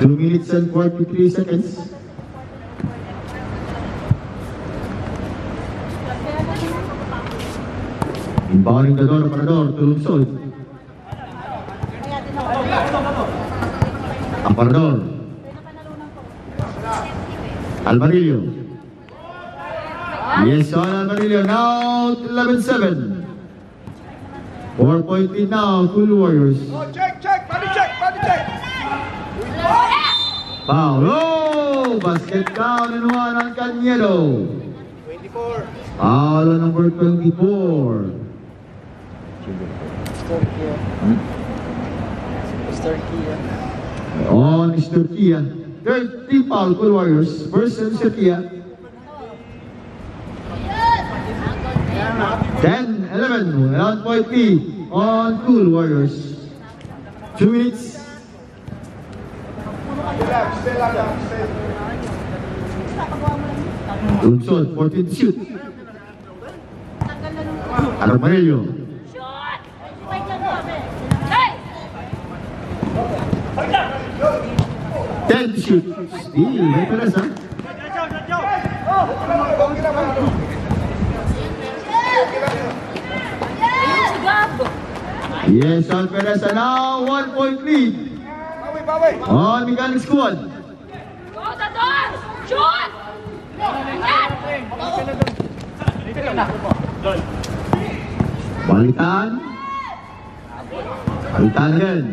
Two minutes and 43 seconds. Inbounding the door, Parador, to Lungsod. Ang Parador. Alvarillo. Yes, on Alvarillo. Now 11-7. 4-point lead now, Cool Warriors. Oh, check, body check. Foul. Oh, basket down and one on Cañedo. 24. Foul on number 24. On Mr. Kia. Third team foul, Cool Warriors. First, Mr. Kia. 10-11. 1-point lead on Cool Warriors. 2 minutes. Lungsod, 14 to shoot. Armarillo. 10 to shoot. Steal, may peras ha. Yes, on Perez, and now 1-point lead on Mechanic Squad. Shoot! Balitan again.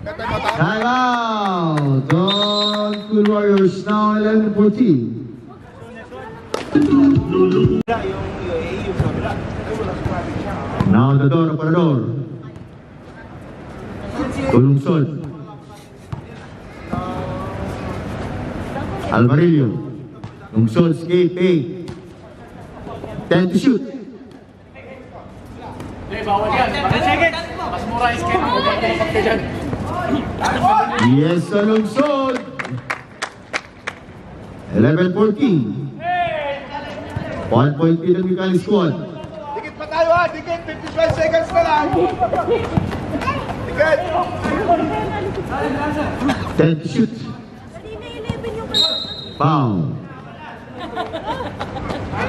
Time out on Cool Warriors, now 11-14. Now the door, Parador. Lungsod. Alvarillo. Lungsod, skate, 8. 10 to shoot. Yes, sa Lungsod. 11-14. 1-point lead ang Mechanic Squad. Dikit pa tayo ha, dikit. 55 seconds na lang. Dikit. 10 to shoot. Foul.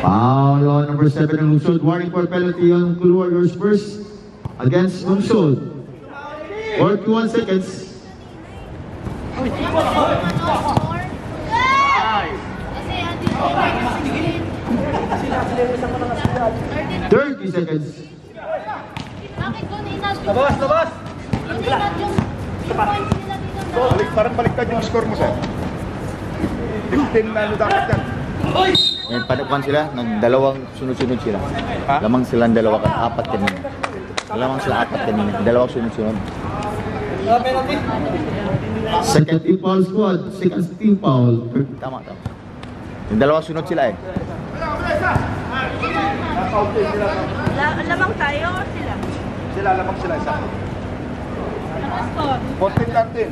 Foul on number 7 ng Lungsod. Warning for penalty on Cool Warriors first against Lungsod. 41 seconds. 30 seconds. Labas. Baliktad yung score mo, sir. 15 na ano dapat yan. May panakuan sila, nagdalawang sunod-sunod sila. Ha? Lamang silang dalawa, apat kanina. Lamang sila apat kanina, dalawang sunod-sunod. Second team foul squad. Second team foul. Tama. Yung dalawang sunod sila eh. Lamang tayo o sila? Sila, lamang sila isa. Lakas ko. 14-13.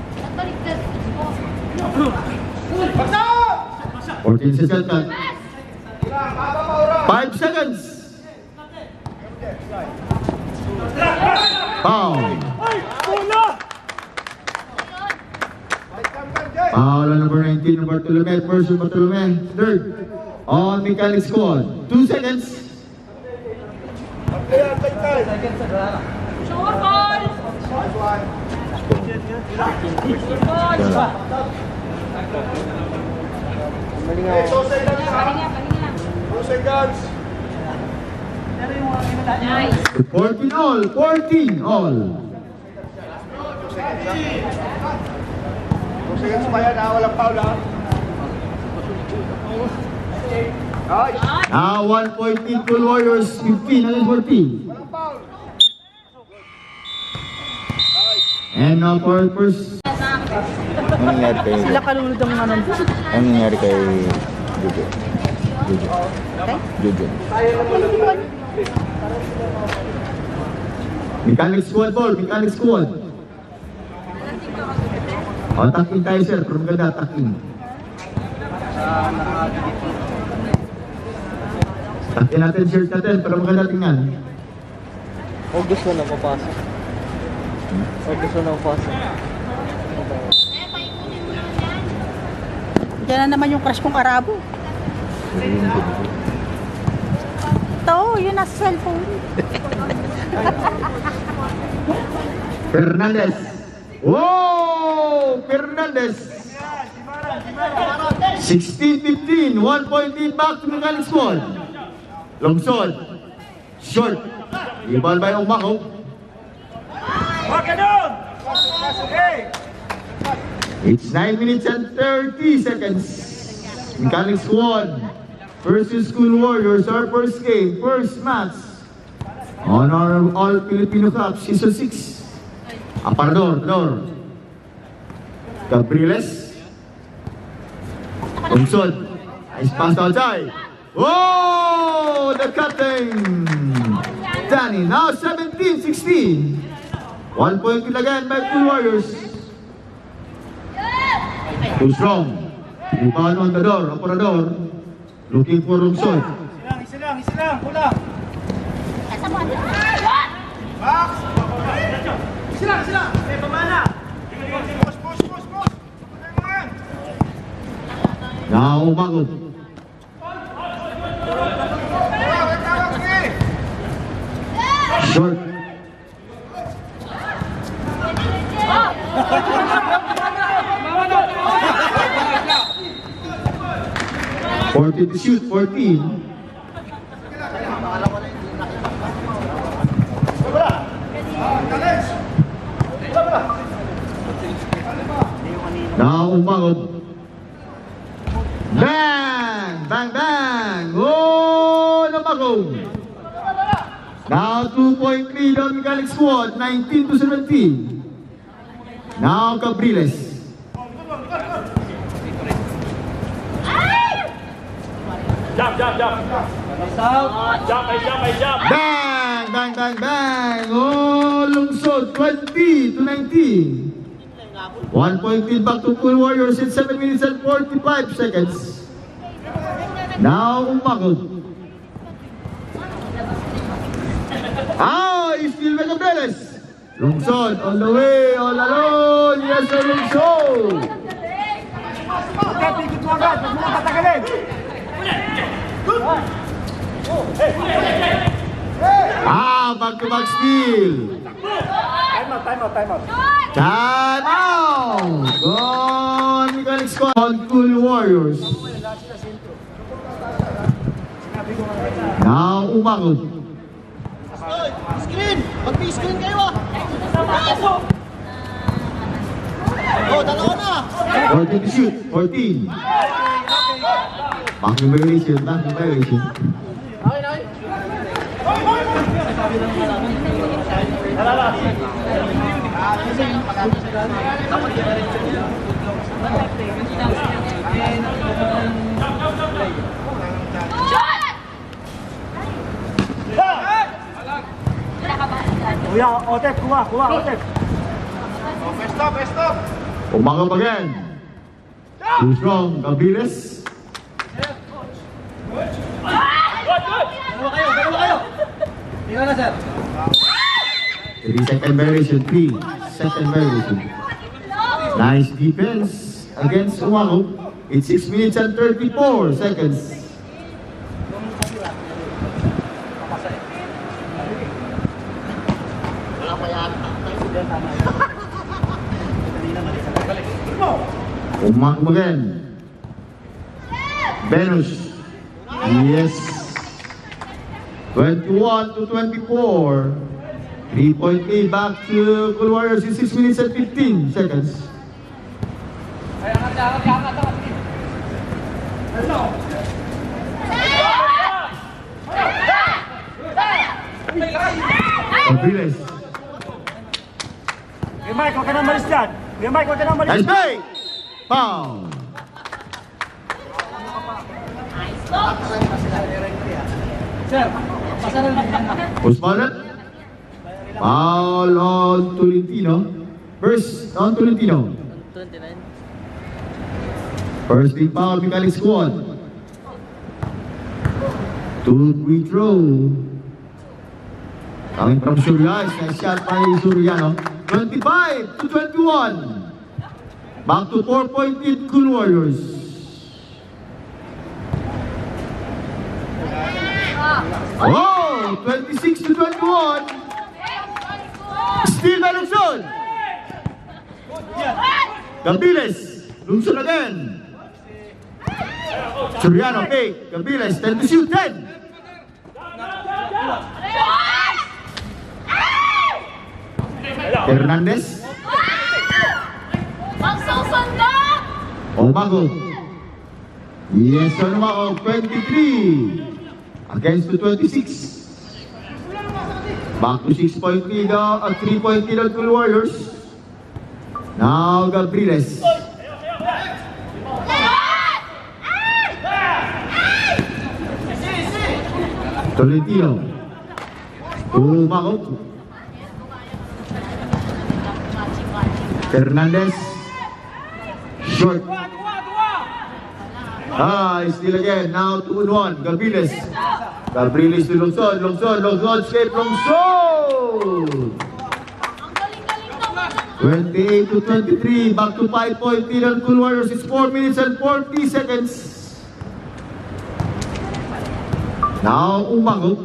14 seconds. 5 seconds. Foul. Foul on number 19, number Bartolome. First Bartolome. Third on Mechanic Squad. 2 seconds. Sure ball! Okay, so seconds ha. 2 seconds. Nice. 14 all. 14 all. 2 seconds pa yan ha, walang foul ha. Nice. Now 1 point lead Cool Warriors. 15 and 14. Walang foul. And now for first. Anong nangyari kay... Sila kalulod ang naman. Anong nangyari kay Jojo? Jojo. Mechanic Squad ball. Mechanic Squad. Attacking tayo sir. Pero maganda attacking. Attacking natin shirt natin. Pero maganda tingnan. August wala papasok. Yan na naman yung crush kong Arabo. Ito, yun nasa cellphone. Fernandez. Whoa! Fernandez. 16-15. 1 point lead back to Mechanic Squad. Lungsod. Short. Ibal by Umako. It's 9 minutes and 30 seconds. Mechanic Squad versus School Warriors. Our first game, first match on our All Filipino Cup Season 6. Aparador. Gabrieles. Lungsod. Nice pass outside. Oh, the cutting. Danny, now 17-16. 1 point kill again by School Warriors. Too strong. Rebound on the door. Aparador. Looking for Lungsod. Isa lang, pula. Sila. Pamana. Push. Now Umako. Short. To shoot, 14. Now Umako. Bang! Oh, Umako. Now 2-point lead on Mechanic Squad, 19-17. Now Gabrieles. Jump. Bang! Oh, Lungsod, 20-19. 1 point lead back to School Warriors in 7 minutes and 45 seconds. Now Umako. He's still by Gabrieles. Lungsod, on the way, all alone. Yes, sir, Lungsod. Ikot mo agad, huwag mo nang patagalin. Back-to-back steal. Time out. Time out. Gone, Mechanic Squad on School Warriors. Now Umako. Mag-screen kayo ah. Oh, dalawa na. 14 to shoot, 14. Backing violation. Kuya, Otep, kuha, Otep. Stop. Umako again. Too strong, Gabrieles. Dalawa kayo. 3-second violation, 3-second violation. Nice defense against Umako. It's 6 minutes and 34 seconds. Umako again. Venus. Yes. 21-24. 3-point lead back to School Warriors in 6 minutes and 15 seconds. Gabrieles. Mike, huwag ka nang malis dyan. Nice play! Foul! Pusmanet. Foul on Tolentino. First on Tolentino. 29. First team foul, Mechanic Squad. 2 free throw. Coming from Surya, nice shot by Suriano. 25-21. Back to 4-point lead, Cool Warriors. Oh, 26-21. Still by Lungsod. Gabiles, Lungsod again. Suriano, fake. Gabiles, 10 to shoot, 10. Hernandez. Magsusundo! Omago. Yes, Omago, 23. Against the 26. Back to 6-point lead, at 3-point lead of Cool Warriors. Now, Gabriles. Tolentino. Omago. Hernandez. Short. Still again. Now 2-1. Gabriles. Gabriles to Lungsod. Lungsod. Escape Lungsod. 28-23. Back to 5-point lead on Cool Warriors. It's 4 minutes and 40 seconds. Now Umango.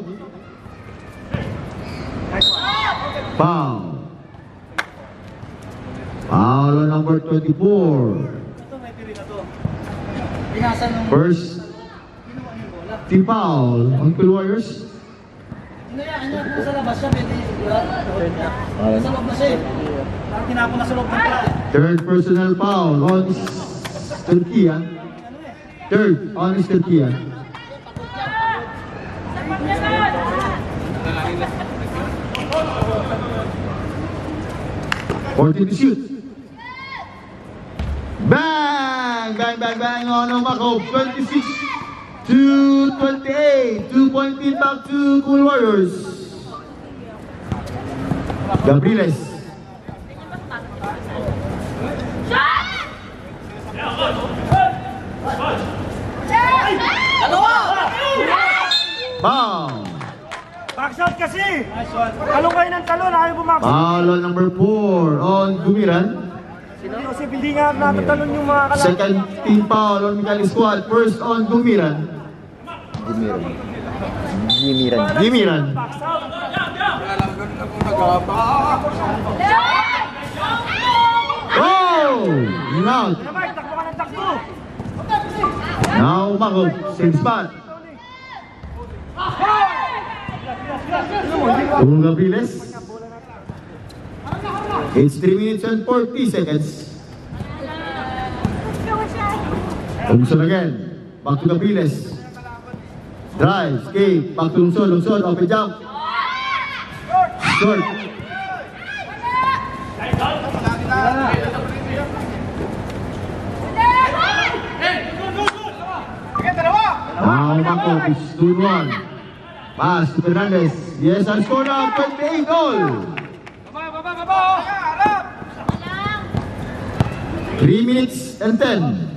Foul. Foul on number 24. First team foul on Cool Warriors. Sa labas siya, pwede sa loob na siya eh. Parang tinapon na sa loob ng pala. Third personal foul on Turkiya. Third on Turkiya. 40 to shoot. Bang! Bang on Omago. 26-28. 2-point lead back to Cool Warriors. Gabriles. Foul. Backshot kasi! Talong kayo ng talon, ayaw bumabot. Foul on number 4 on Gumiran. Kasi hindi nga natatalon yung mga kalaban. Second team foul on Miguel Squad. First on Gumiran. Gimiran. Oh! Yun out. Sabay, takbo ka ng takbo. Now Umago. Same spot. Tung Gabriles. It's 3 minutes and 40 seconds. Lungsod again. Back to Gabriles. Drive, skate, back to Lungsod, open jump. Short. Now Umago is 2-1. Pass to Fernandez. Yes, and score now 28 all. 3 minutes and 10.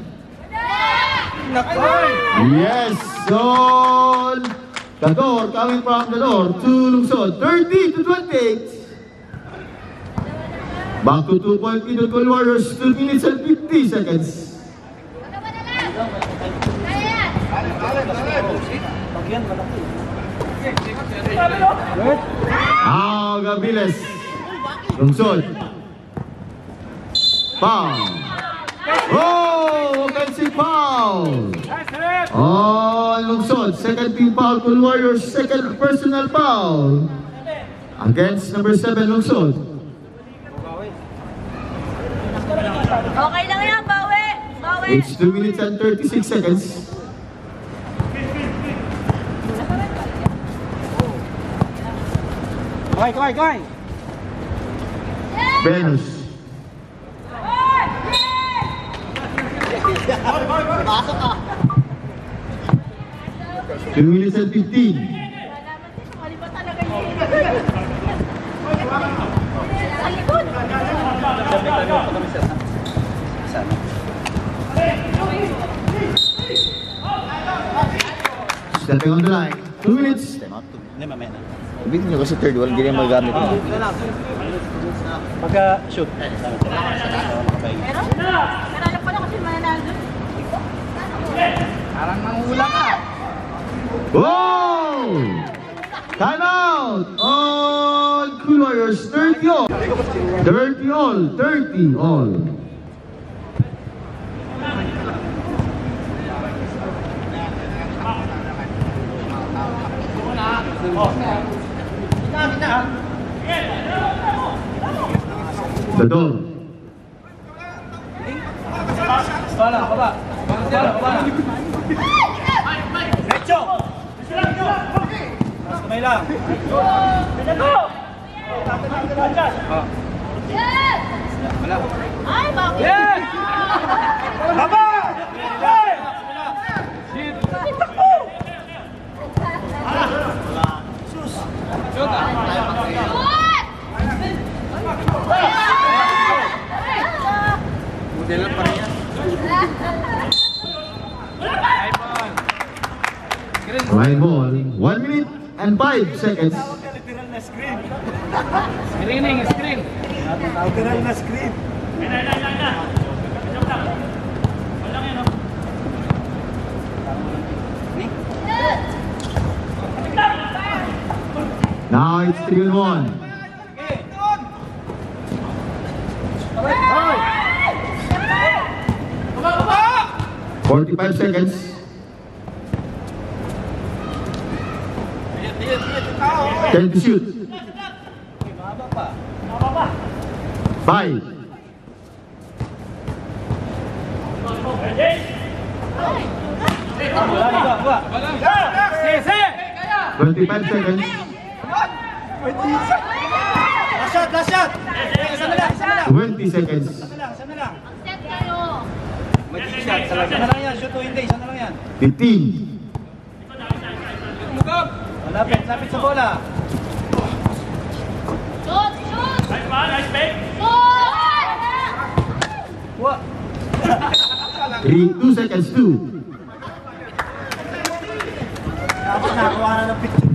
Yes, on the door, coming from the door to Lungsod. 30-28. Back to 2-point lead of Cool Warriors. 2 minutes and 50 seconds. Now Gabriles. Lungsod. Foul. Oh, offensive foul. Oh, Lungsod. Second team foul. Cool Warriors. Second personal foul. Against number 7, Lungsod. Okay lang yan, bawi! Bawi! It's 2 minutes and 36 seconds. Kaway. Venus. Pasok ka. 2 minutes and 15. Maliba talaga yun. Sa likod! Stepping on the line. 2 minutes. Sabihin nyo kasi third wall, hindi na magamit. Pagka-shoot. Meron? Meron pa na kasi mananalo. Parang mangulang ka. Wow! Time out on Cool Warriors, 30 all. 30 all, 30 all. The door. Bala, baba. Bala, bala. Diretso! Mas kamay lang. Ay, bakit? Yes! Baba! Modelan pa rin yan. Line ball, 1 minute and 5 seconds. Literal na screen. Screening, screen. Literal na screen. Now it's 3-1. 45 seconds. Ten to shoot. 5. Sige! 25 seconds. Last shot, last shot! Isa na lang, isa na lang. 20 seconds. Isa na lang, isa na lang. Set kayo. Magic shot, isa na lang yan. Shoot o hindi, isa na lang yan. 15. Lapit, lapit sa bola. Shoot! Shoot! Nice fake. Shoot! Wa. 2 seconds. 2. Dapat nakakuha na ng picture.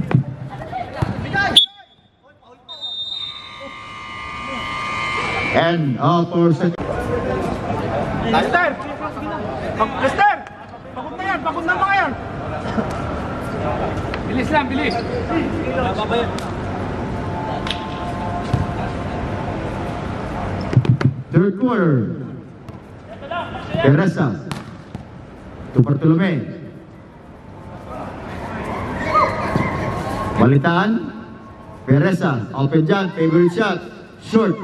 And 4 seconds. Lester! Lester! Bakit na yan? Bakit na mga yan? Bilis lang, bilis. Bababa yan. Third quarter. Teresa. To Bartolome. Balitaan. Pereza. Open dyan. Favorite shot. Short.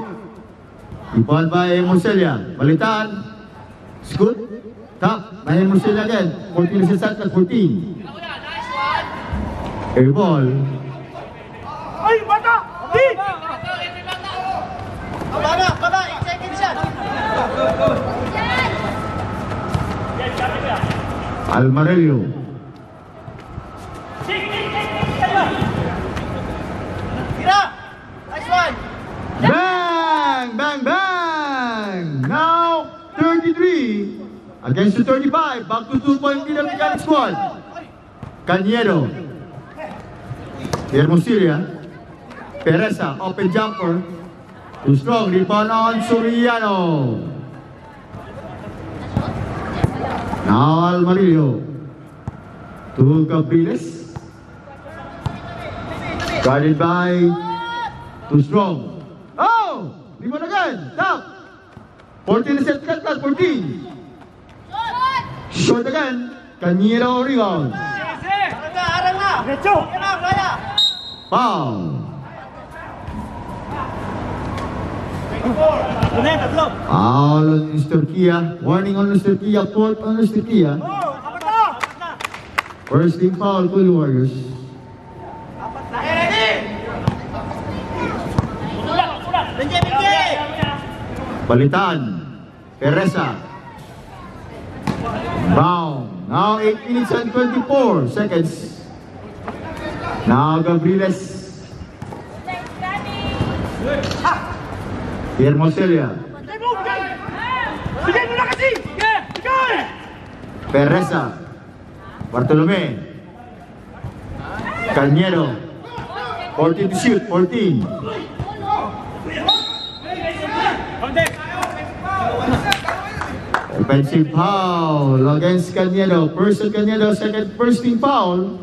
Ipuan by Moselia. Balitaan. Scoot. Top. By Moselia again. 14 is shot at 14. Air ball. Ay, bata! Di! Baba, baba, 8 seconds yan. Almarello. Tira! Nice one! Bang! Bang! Bang! Now, 33 against the 35. Back to 2-point lead of the Gallic squad. Cañero. Hermosillo. Pereza, open jumper. Too strong. Rebound on Soriano. Now Almarillo. To Gabriles. Guarded by Too strong. Oh! Rebound again. Top. 14 set cut, 14. Short again. Cañero rebound. Arang na! Diretso! Kaya, kaya! Foul. Ano na yan? Tatlo! Foul on Mr. Kia. Warning on Mr. Kia. Fault on Mr. Kia. Oh! Apat na! First team foul, Cool Warriors. Balitaan. Pereza. Bound. Now 8 minutes and 24 seconds. Now Gabriles. Hermosillo. Bigay mo na kasi! Bigay! Pereza. Bartolome. Cañero. 14 to shoot, 14. Offensive foul against Cañedo. First on Cañedo, second first team foul.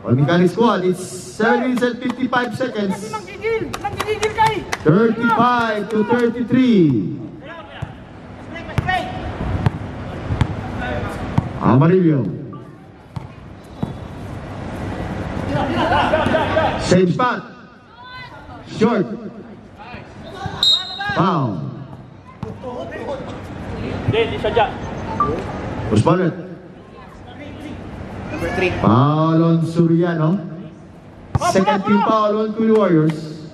On Mechanic Squad, it's 7 minutes and 55 seconds. Nanggigil kay. 35 to 33. Amarillo. Same spot. Short. Foul. Hindi siya dyan. Usmanet. Foul on Suriano. Second team foul on Cool Warriors.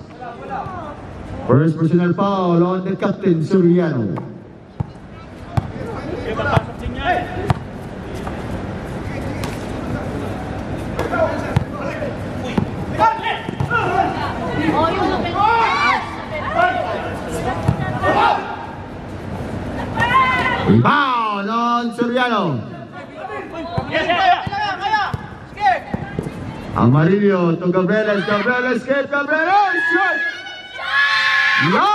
First personal foul on the captain, Suriano. Papasok din niya. Oh, yung open. Rebound on Suriano. Kaya. Amarillo to Gabriel escape, Gabriel, shot! No!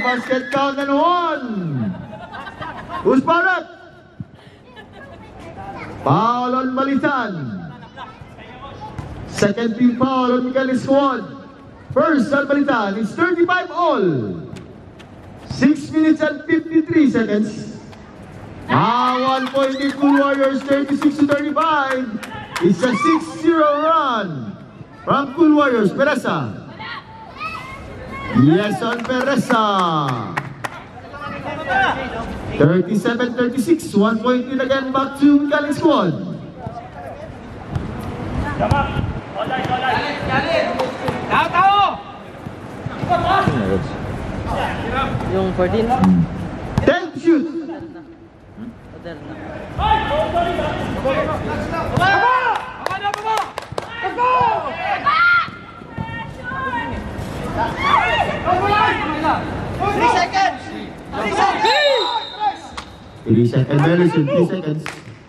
Basket count and one! Usparat! Foul on Balitan. Second team foul on Mechanic Squad. First on Balitan, it's 35 all. 6 minutes and 53 seconds. Now 1 point in Cool Warriors, 36 to 35. It's a 6-0 run from Cool Warriors. Pereza. Yes on Pereza. 37-36. 1 point in again back to Mechanic Squad. Yung 14? 10 to shoot. Second violation, 3 seconds.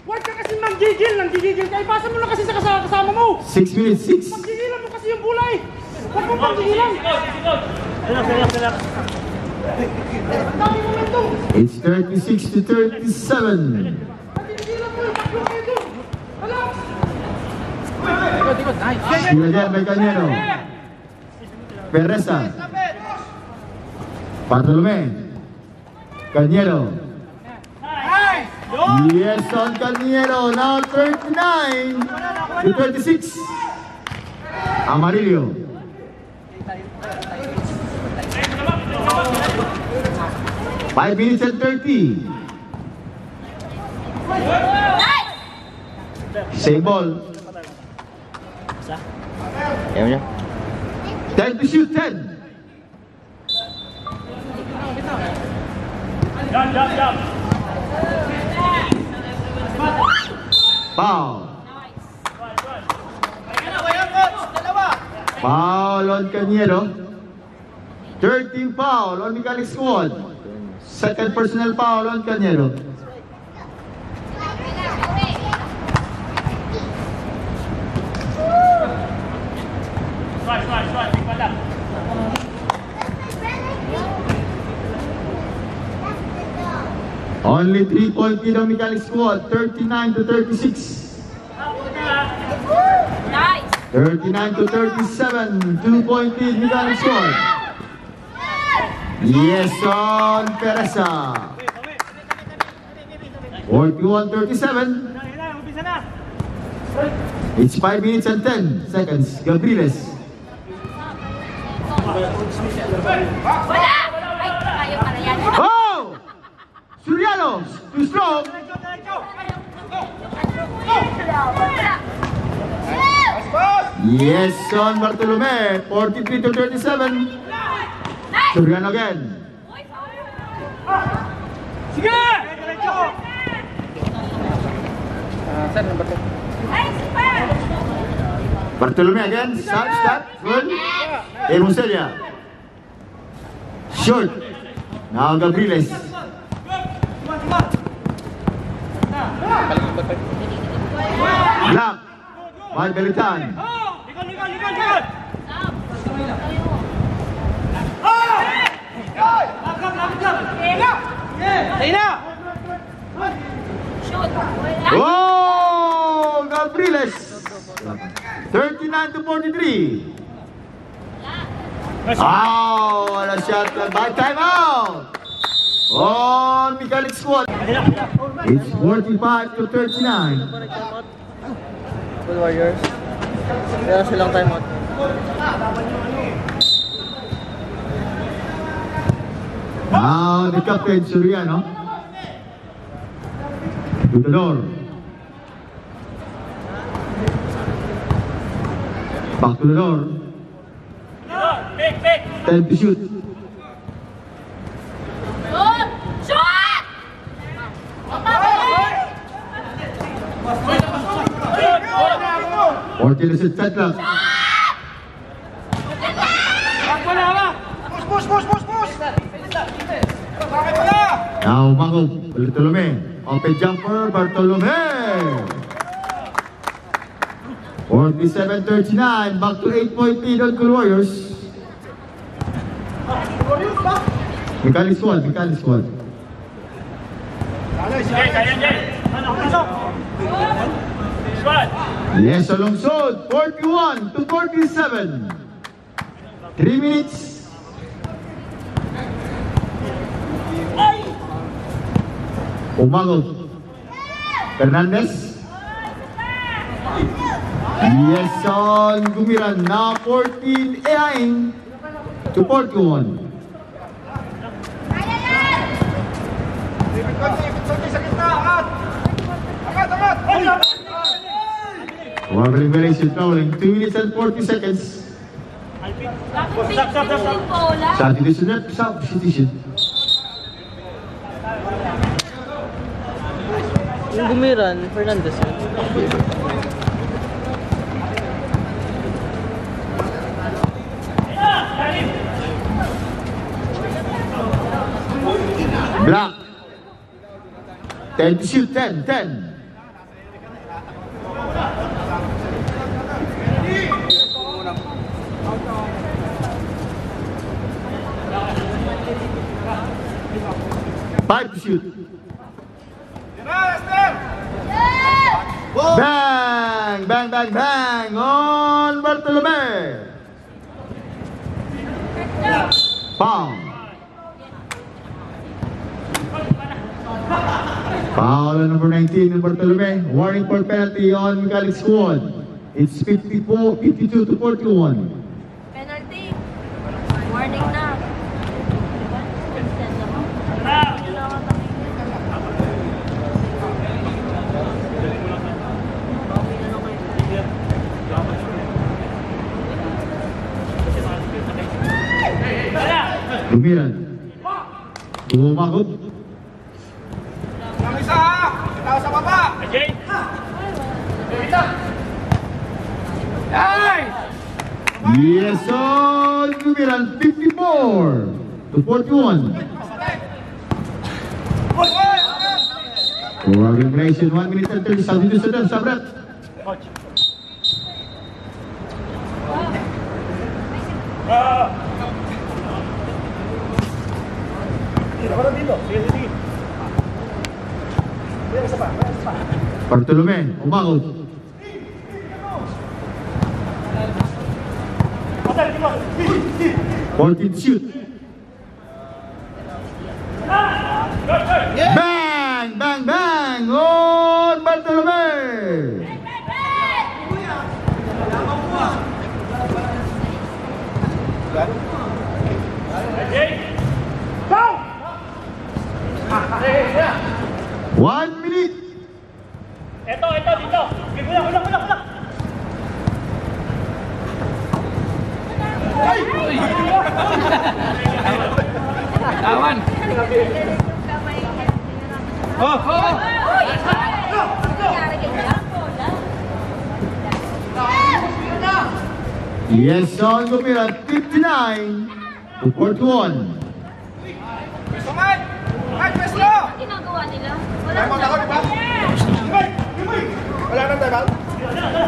Huwag ka kasi nanggigil kay. Pasa mo na kasi sa kasama mo. 6 minutes, 6. Paggigilan mo kasi yung bulay. Huwag mo paggigilan. Ang dami momentum. It's 36 to 37. Paggigilan mo yung taklo kayo doon. Relax. Steal again by Cañedo. Pereza. Bartolome. Cañedo. Yes on Cañedo. Now 39 to 36. Amarillo. Five minutes and 30. Same ball. Ayaw niya. 10 to shoot, 10. Jump. Foul. Foul on Cañedo. 13 foul on Mechanic Squad. Second personal foul on Cañedo. Only 3-point lead on Mechanic Squad. 39 to 36. Nice. 39 to 37. 2-point lead Mechanic Squad. Yes on Pereza. 41-37. It's 5 minutes and 10 seconds. Gabriles. Wala! Ay, kayo pala yan. Oh! Suriano! Too strong. Yes on Bartolome. 43 to 37. Suriano again. Sige! Bartolome again. Start. Good. Hermoselia. Short. Now Gabriles. Black. By Balitan. Likod! Shoot. Oh! Gabrieles! 39 to 43. Oh, wala shot. Bad time out. On Mechanic Squad. It's 45 to 39. Full Warriors. Meron silang timeout. Now the captain, Suriano. To the door. Back to the door. Time to shoot. Shoot! Shoot! Or Tennessee set clock. Now Mango, Bartolome. Open jumper, Bartolome. 47-39. Back to 8-point lead on Cool Warriors. Mechanic Squad, Mechanic Squad. Yes, alongside 41 to 47. 3 minutes. Umago. Fernandez. Yes, on Gumiran. Now 14 AIing to 41. Warning violation fouling. 2 minutes and 40 seconds. Substitution. Substitution. Yung Gumiran, Fernandez. Black. 10 to shoot. 10. 10. Five to shoot. Bang! Bang, bang, bang! On Bartolome! Foul. Foul on number 19 on Bartolome. Warning for penalty on Mechanic Squad. It's 52 to 41. Penalty. Warning na. Gumiran. Umakot. Ang isa ha! Itaw sa baba! Ay! Yes, on Gumiran. 54 to 41. For regulation, 1 minute and 30 substitution. Sabrat. Bartolome, umakot. Fourteen shoot. Bang! Bang! Bang! On Bartolome! One minute. Ito, dito. Ulang. Aman. Yes, on Gumira, 59 to 41. Ginagawa nila? Wala Timeout ako, di ba? Wala nang timeout? Wala na.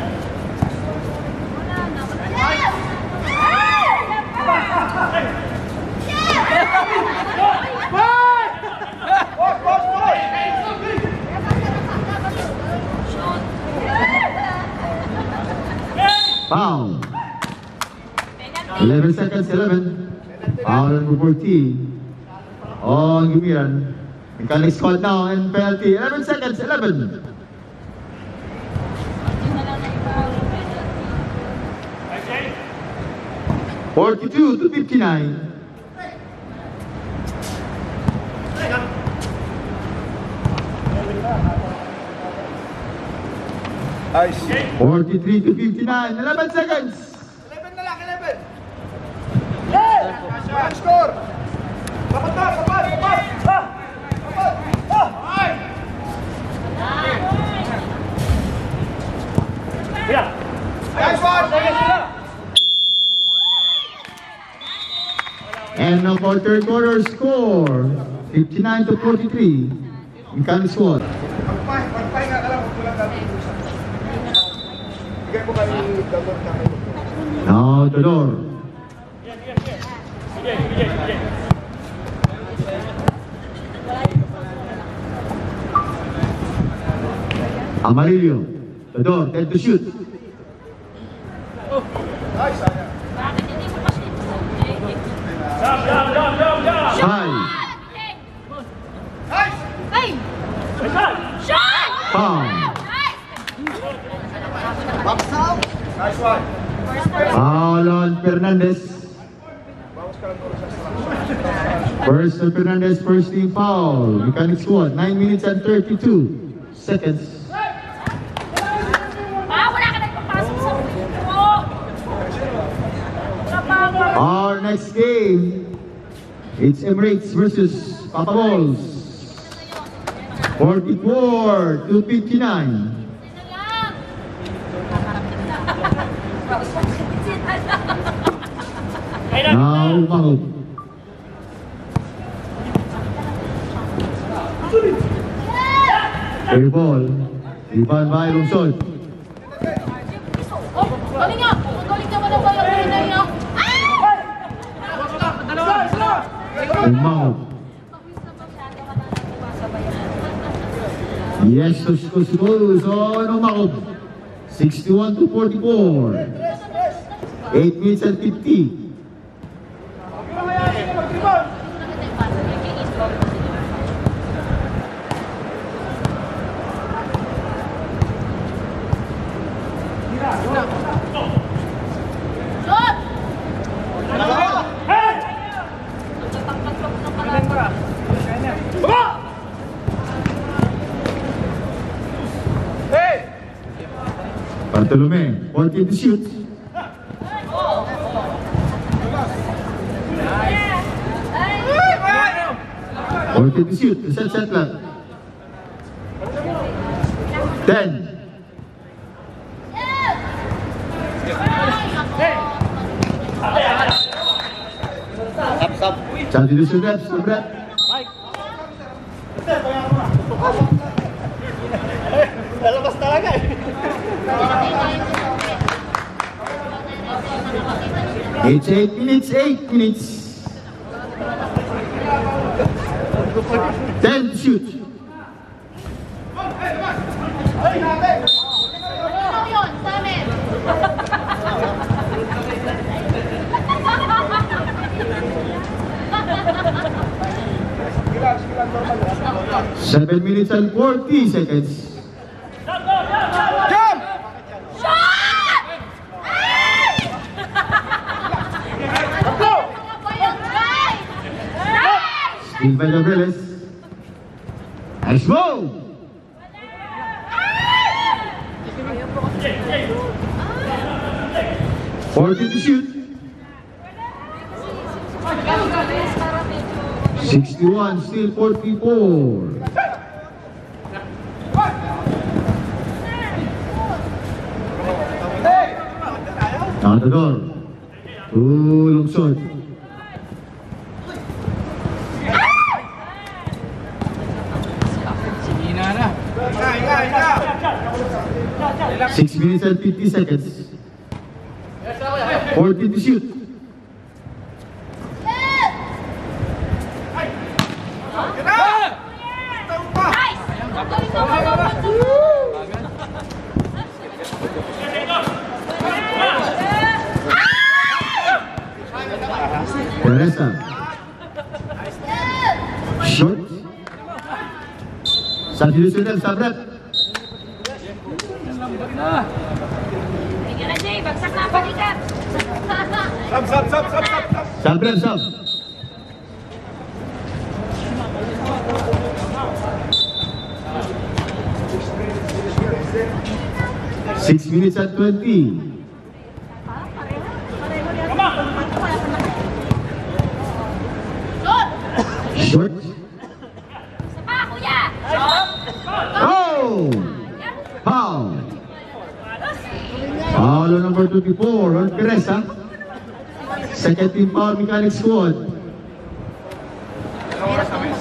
Foul. 11 seconds, 11. Foul number 14. On Gumiran. Mechanics called now and penalty. 11 seconds, 11. Okay. 42 to 59. Ayos. 43 to 59. 11 seconds. 11 na lang, 11. Yeah! Score! Sapat na, sapat, sapat! Sapat! Ay! Yeah. Nice one! And now for third quarter score. 59 to 43. Mechanics squad. Magpahinga ka lang, huwag mo lang natin usap. Bigay mo kay Dalton na kayo. Now the door. Amarillo. The door. Tend to shoot. Nice, sayang. Bakit hindi mo kasi ito sa Five. Nice! Ay! Shot! Foul. Nice! Nice one. Foul on Fernandez. Bawas ka lang doon sa strike. First on Fernandez, first team foul. Mechanics squad. 9 minutes and 32 seconds. Wala ka nagpapasok sa free throw! Kapapa! Our next game, it's Emirates versus Papa Balls. 44 to 59. Sino lang? Now, Mahog. Air ball. Rebound by Lungsod. Oh, galing nga! Galing naman ang bayang pinay niya! And Mahog. Yes, to goes on Mahog. 61 to 44. 8 minutes and 50. Shot! Hey! Hey! Bartolome, 14 to shoot. Ay! 14 to shoot. Set lang. 10. Chanti to shoot reps. Lalabas talaga eh. It's 8 minutes, 8 minutes. 10 to shoot. Ano yun? Sa amin? Sige lang, normal. 7 minutes and 40 seconds. Jump! Shot! Ay! Go! Mga bayang guys! Nice! Steve by Gabrieles. Nice move! Ay! 40 to shoot. 61, still 44. Now the door. To Lungsod. Hinga. 6 minutes and 50 seconds. 14 to shoot. Teresa. Short. Substitution Sabret. Sige na, Jay. Bagsak na ang balikat. Sub. Sabret sub. Six minutes and 20. Shoot! Short. Isa pa, kuya! Oh! Foul. Foul on number 24 on Teresa. Second team foul mechanic squad. Ano oras sa taas?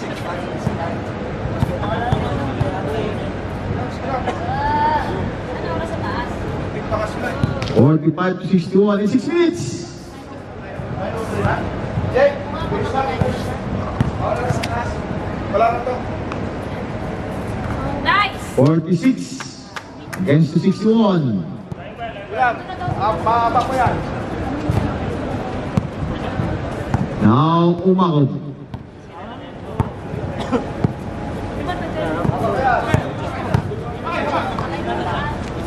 45 to 61 in 6 minutes. Wala na to. Nice! 46 against to 61. Yan. Pahaba ko yan. Now Umakov.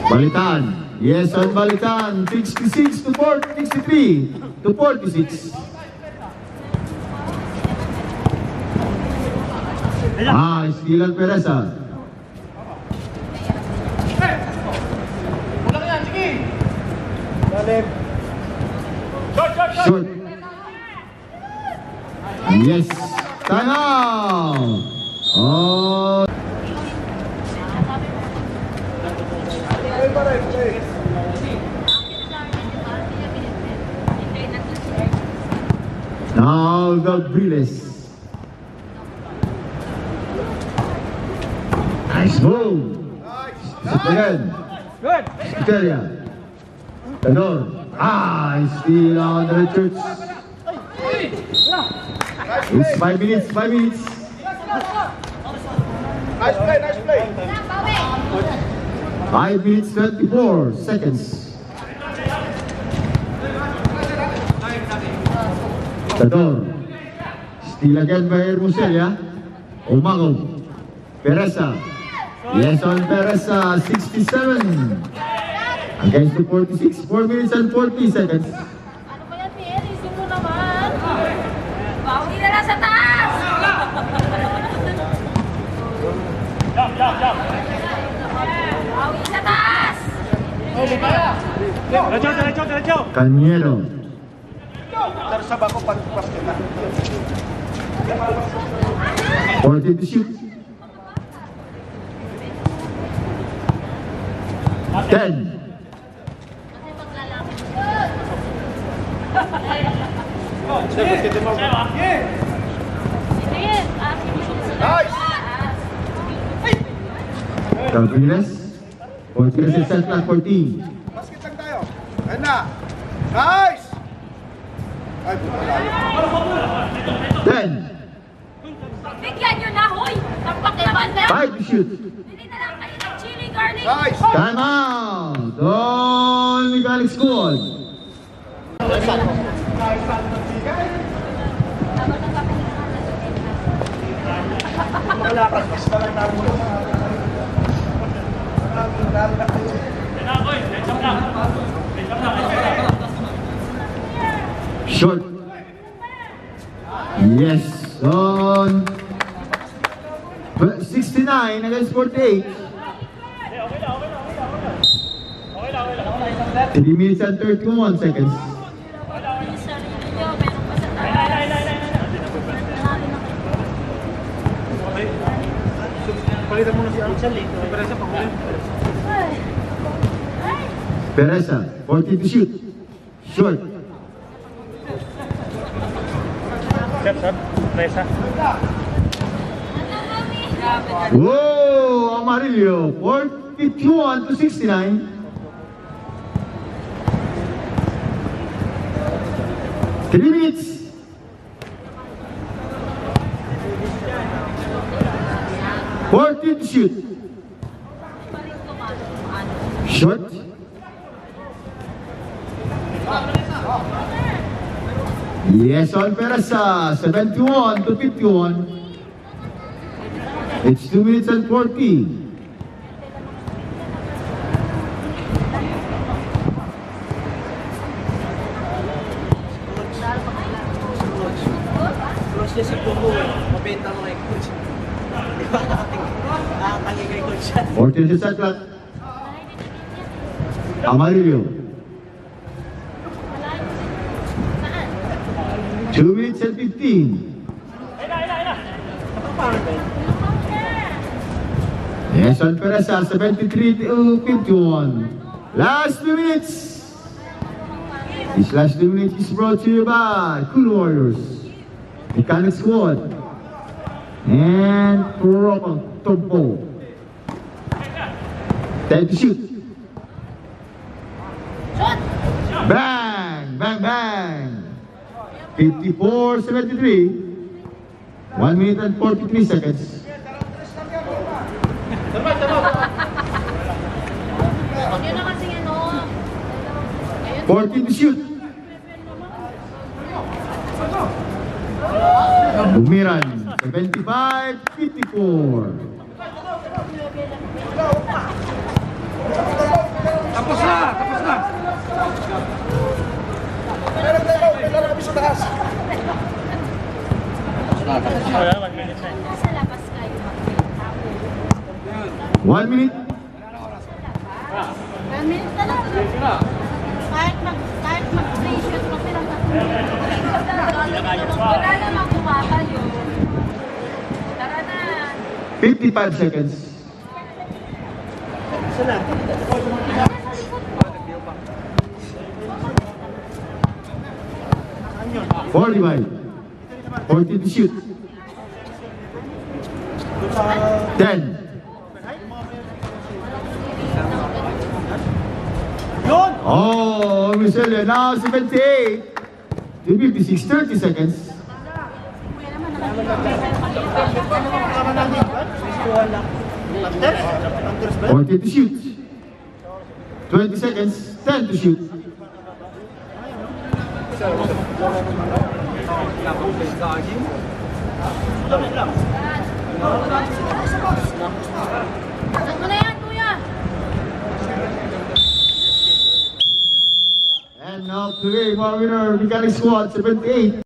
Balitan. Yes on Balitan. 66 to 63 to 46. Stilan Pereza. Short. Yes. Time out. Oh. Now Gabriles. Nice move. Again. Good. Italia. Tenor. Steal on the Richards. It's 5 minutes, 5 minutes. Nice play. 5 minutes, 24 seconds. Tenor. Steal again by Hermoselia. Umakov. Pereza. Yes on Pereza, 67. Against the 46, 4 minutes and 40 seconds. Ano ba yan, Pierre? Isin mo naman. Bawi na lang sa taas! Bawi sa taas! Diretso. Cañero. Darsab ako pag-pas kita. 40 to shoot. 10. Nice! Gabriles. 40 is set clock 14. Basket lang tayo. Ayan na. Nice! Ay, puto layo. 10. Bigyan nyo na, hoy! Tampak naman na! 5 to shoot. Bili na lang kayo ng chili garlic! Nice! Time out. On mechanic squad. Short. Yes. On 69 against 48. 3 minutes and 31 seconds. Palitan mo na si Archel eh. Pereza pag-ulit. Pereza, 40 to shoot. Short. Sir. Pereza. Whoa, Amarillo, 51 to 69. 3 minutes. 14 to shoot. Shot. Yes, on Perasa, 71 to 51. It's 2 minutes and 40. Close niya si Kuko eh. Mabenta mo kay coach. Di ba? Nakatangi kay coach yan. 14 to shot clock. Amarillo. 2 minutes and 15. Yes, on Perasa, 73 to 51. Last 2 minutes. This last 2 minutes is brought to you by Cool Warriors, Mechanic Squad, and Promo Topo. 10 to shoot. Bang! Bang! Bang! 54-73. 1 minute and 43 seconds. Yun na kasi ano. 14 to shoot. Bumiran. 75-54. Tapos na! Tapos na! Kailangan kami sa taas. Nasa labas kayo. 1 minute. Kami talaga. Kahit mag-free shoot mo silang wala namang kumakayo. Tara na. 55 seconds. Sana. 45. 14 to shoot. 10. Yun! Oh, Michelle, now 78. 56, 30 seconds. 40 to shoot. 20 seconds. 10 to shoot. Ano na yan, kuya? And now today, our winner, Mechanic Squad, 78.